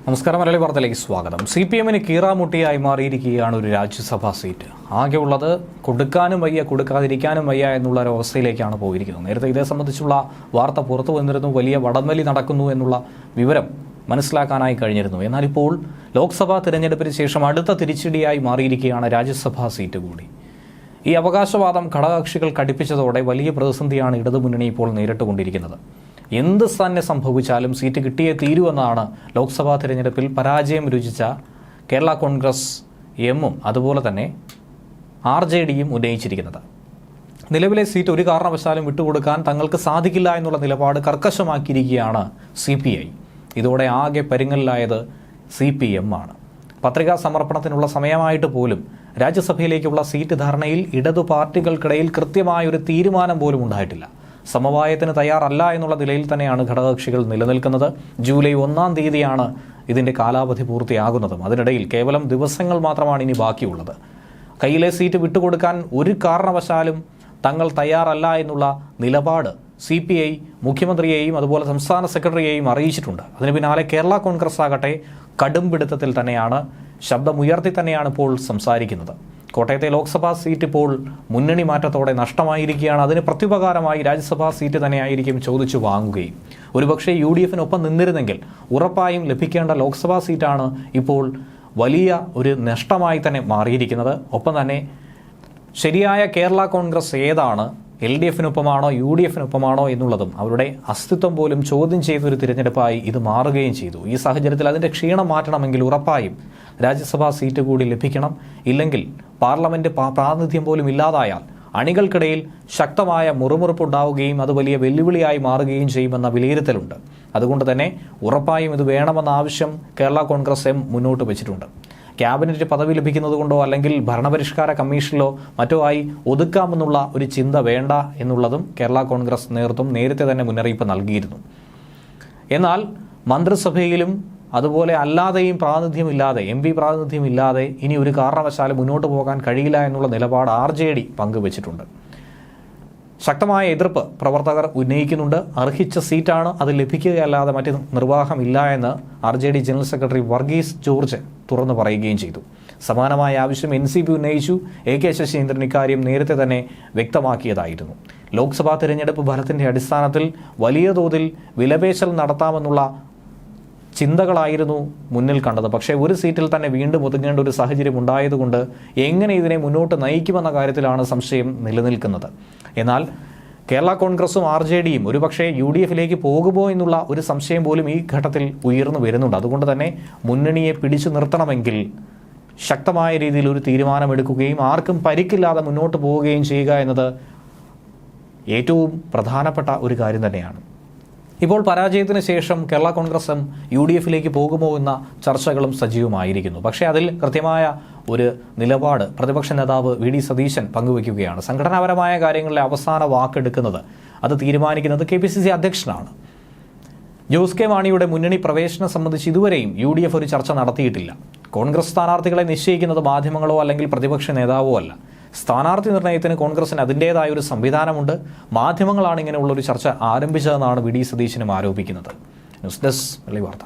നമസ്കാരം. മലയാളി വാർത്തയിലേക്ക് സ്വാഗതം. CPM-ന് കീറാമുട്ടിയായി മാറിയിരിക്കുകയാണ് ഒരു രാജ്യസഭാ സീറ്റ്. ആകെ ഉള്ളത് കൊടുക്കാനും വയ്യ, കൊടുക്കാതിരിക്കാനും വയ്യ എന്നുള്ള ഒരു അവസ്ഥയിലേക്കാണ് പോയിരിക്കുന്നത്. നേരത്തെ ഇതേ സംബന്ധിച്ചുള്ള വാർത്ത പുറത്തു വന്നിരുന്നു. വലിയ വടംവലി നടക്കുന്നു എന്നുള്ള വിവരം മനസ്സിലാക്കാനായി കഴിഞ്ഞിരുന്നു. എന്നാൽ ഇപ്പോൾ ലോക്സഭാ തിരഞ്ഞെടുപ്പിന് ശേഷം അടുത്ത തിരിച്ചടിയായി മാറിയിരിക്കുകയാണ് രാജ്യസഭാ സീറ്റ് കൂടി. ഈ അവകാശവാദം ഘടകകക്ഷികൾ കടുപ്പിച്ചതോടെ വലിയ പ്രതിസന്ധിയാണ് ഇടതുമുന്നണി ഇപ്പോൾ നേരിട്ടുകൊണ്ടിരിക്കുന്നത്. എന്ത് തന്നെ സംഭവിച്ചാലും സീറ്റ് കിട്ടിയേ തീരുവെന്നാണ് ലോക്സഭാ തിരഞ്ഞെടുപ്പിൽ പരാജയം രുചിച്ച കേരള കോൺഗ്രസ് എമ്മും അതുപോലെ തന്നെ RJDയും ഉന്നയിച്ചിരിക്കുന്നത്. നിലവിലെ സീറ്റ് ഒരു കാരണവശാലും വിട്ടുകൊടുക്കാൻ തങ്ങൾക്ക് സാധിക്കില്ല എന്നുള്ള നിലപാട് കർക്കശമാക്കിയിരിക്കുകയാണ് CPI. ഇതോടെ ആകെ പരിങ്ങലിലായത് CPM ആണ്. പത്രികാ സമർപ്പണത്തിനുള്ള സമയമായിട്ട് പോലും രാജ്യസഭയിലേക്കുള്ള സീറ്റ് ധാരണയിൽ ഇടതു പാർട്ടികൾക്കിടയിൽ കൃത്യമായൊരു തീരുമാനം പോലും ഉണ്ടായിട്ടില്ല. സമവായത്തിന് തയ്യാറല്ല എന്നുള്ള നിലയിൽ തന്നെയാണ് ഘടകകക്ഷികൾ നിലനിൽക്കുന്നത്. ജൂലൈ 1-ാം തീയതിയാണ് ഇതിൻ്റെ കാലാവധി പൂർത്തിയാകുന്നതും. അതിനിടയിൽ കേവലം ദിവസങ്ങൾ മാത്രമാണ് ഇനി ബാക്കിയുള്ളത്. കയ്യിലെ സീറ്റ് വിട്ടുകൊടുക്കാൻ ഒരു കാരണവശാലും തങ്ങൾ തയ്യാറല്ല എന്നുള്ള നിലപാട് CPI മുഖ്യമന്ത്രിയെയും അതുപോലെ സംസ്ഥാന സെക്രട്ടറിയെയും അറിയിച്ചിട്ടുണ്ട്. അതിന് പിന്നാലെ കേരള കോൺഗ്രസ് ആകട്ടെ കടും പിടുത്തത്തിൽ തന്നെയാണ്, ശബ്ദമുയർത്തി തന്നെയാണ് ഇപ്പോൾ സംസാരിക്കുന്നത്. കോട്ടയത്തെ ലോക്സഭാ സീറ്റ് ഇപ്പോൾ മുന്നണി മാറ്റത്തോടെ നഷ്ടമായിരിക്കുകയാണ്. അതിന് പ്രത്യുപകാരമായി രാജ്യസഭാ സീറ്റ് തന്നെയായിരിക്കും ചോദിച്ചു വാങ്ങുകയും. ഒരുപക്ഷെ UDF-നൊപ്പം നിന്നിരുന്നെങ്കിൽ ഉറപ്പായും ലഭിക്കേണ്ട ലോക്സഭാ സീറ്റാണ് ഇപ്പോൾ വലിയ ഒരു നഷ്ടമായി തന്നെ മാറിയിരിക്കുന്നത്. ഒപ്പം തന്നെ ശരിയായ കേരള കോൺഗ്രസ് ഏതാണ്, LDF-നൊപ്പമാണോ UDF-നൊപ്പമാണോ എന്നുള്ളതും അവരുടെ അസ്തിത്വം പോലും ചോദ്യം ചെയ്തൊരു തിരഞ്ഞെടുപ്പായി ഇത് മാറുകയും ചെയ്തു. ഈ സാഹചര്യത്തിൽ അതിൻ്റെ ക്ഷീണം മാറ്റണമെങ്കിൽ ഉറപ്പായും രാജ്യസഭാ സീറ്റ് കൂടി ലഭിക്കണം. ഇല്ലെങ്കിൽ പാർലമെന്റ് പ്രാതിനിധ്യം പോലും ഇല്ലാതായാൽ അണികൾക്കിടയിൽ ശക്തമായ മുറുമുറുപ്പുണ്ടാവുകയും അത് വലിയ വെല്ലുവിളിയായി മാറുകയും ചെയ്യുമെന്ന വിലയിരുത്തലുണ്ട്. അതുകൊണ്ട് തന്നെ ഉറപ്പായും ഇത് വേണമെന്ന ആവശ്യം കേരള കോൺഗ്രസ് എം മുന്നോട്ട് വെച്ചിട്ടുണ്ട്. ക്യാബിനറ്റ് പദവി ലഭിക്കുന്നത് കൊണ്ടോ അല്ലെങ്കിൽ ഭരണപരിഷ്കാര കമ്മീഷനിലോ മറ്റോ ആയി ഒതുക്കാമെന്നുള്ള ഒരു ചിന്ത വേണ്ട എന്നുള്ളതും കേരള കോൺഗ്രസ് നേതൃത്വം നേരത്തെ തന്നെ മുന്നറിയിപ്പ് നൽകിയിരുന്നു. എന്നാൽ മന്ത്രിസഭയിലും അതുപോലെ അല്ലാതെയും പ്രാതിനിധ്യമില്ലാതെ, MP പ്രാതിനിധ്യമില്ലാതെ ഇനി ഒരു കാരണവശാലും മുന്നോട്ട് പോകാൻ കഴിയില്ല എന്നുള്ള നിലപാട് RJD പങ്കുവച്ചിട്ടുണ്ട്. ശക്തമായ എതിർപ്പ് പ്രവർത്തകർ ഉന്നയിക്കുന്നുണ്ട്. അർഹിച്ച സീറ്റാണ്, അത് ലഭിക്കുകയല്ലാതെ മറ്റ് നിർവാഹമില്ല എന്ന് RJD general secretary Varghese George തുറന്നു പറയുകയും ചെയ്തു. സമാനമായ ആവശ്യം NCP ഉന്നയിച്ചു. AK ശശീന്ദ്രൻ ഇക്കാര്യം നേരത്തെ തന്നെ വ്യക്തമാക്കിയതായിരുന്നു. ലോക്സഭാ തിരഞ്ഞെടുപ്പ് ഫലത്തിൻ്റെ അടിസ്ഥാനത്തിൽ വലിയ തോതിൽ വിലപേശൽ നടത്താമെന്നുള്ള ചിന്തകളായിരുന്നു മുന്നിൽ കണ്ടത്. പക്ഷേ ഒരു സീറ്റിൽ തന്നെ വീണ്ടും ഒതുങ്ങേണ്ട ഒരു സാഹചര്യം ഉണ്ടായതുകൊണ്ട് എങ്ങനെ ഇതിനെ മുന്നോട്ട് നയിക്കുമെന്ന കാര്യത്തിലാണ് സംശയം നിലനിൽക്കുന്നത്. എന്നാൽ കേരള കോൺഗ്രസും RJDയും ഒരുപക്ഷെ UDF-ലേക്ക് പോകുമോ എന്നുള്ള ഒരു സംശയം പോലും ഈ ഘട്ടത്തിൽ ഉയർന്നു വരുന്നുണ്ട്. അതുകൊണ്ട് തന്നെ മുന്നണിയെ പിടിച്ചു നിർത്തണമെങ്കിൽ ശക്തമായ രീതിയിൽ ഒരു തീരുമാനമെടുക്കുകയും ആർക്കും പരിക്കില്ലാതെ മുന്നോട്ട് പോവുകയും ചെയ്യുക എന്നത് ഏറ്റവും പ്രധാനപ്പെട്ട ഒരു കാര്യം തന്നെയാണ്. ഇപ്പോൾ പരാജയത്തിന് ശേഷം കേരള കോൺഗ്രസും UDF-ലേക്ക് പോകുമോ എന്ന ചർച്ചകളും സജീവമായിരിക്കുന്നു. പക്ഷേ അതിൽ കൃത്യമായ ഒരു നിലപാട് പ്രതിപക്ഷ നേതാവ് VD സതീശൻ പങ്കുവയ്ക്കുകയാണ്. സംഘടനാപരമായ കാര്യങ്ങളിലെ അവസാന വാക്കെടുക്കുന്നത്, അത് തീരുമാനിക്കുന്നത് KPCC അധ്യക്ഷനാണ്. ജോസ് കെ മാണിയുടെ മുന്നണി പ്രവേശനം സംബന്ധിച്ച് ഇതുവരെയും UDF ഒരു ചർച്ച നടത്തിയിട്ടില്ല. കോൺഗ്രസ് സ്ഥാനാർത്ഥികളെ നിശ്ചയിക്കുന്നത് മാധ്യമങ്ങളോ അല്ലെങ്കിൽ പ്രതിപക്ഷ നേതാവോ അല്ല. സ്ഥാനാർത്ഥി നിർണയത്തിന് കോൺഗ്രസിന് അതിൻ്റേതായ ഒരു സംവിധാനമുണ്ട്. മാധ്യമങ്ങളാണ് ഇങ്ങനെയുള്ളൊരു ചർച്ച ആരംഭിച്ചതെന്നാണ് VD സതീശനും ആരോപിക്കുന്നത്. ന്യൂസ് ഡെസ്ക് മലയാളി വാർത്ത.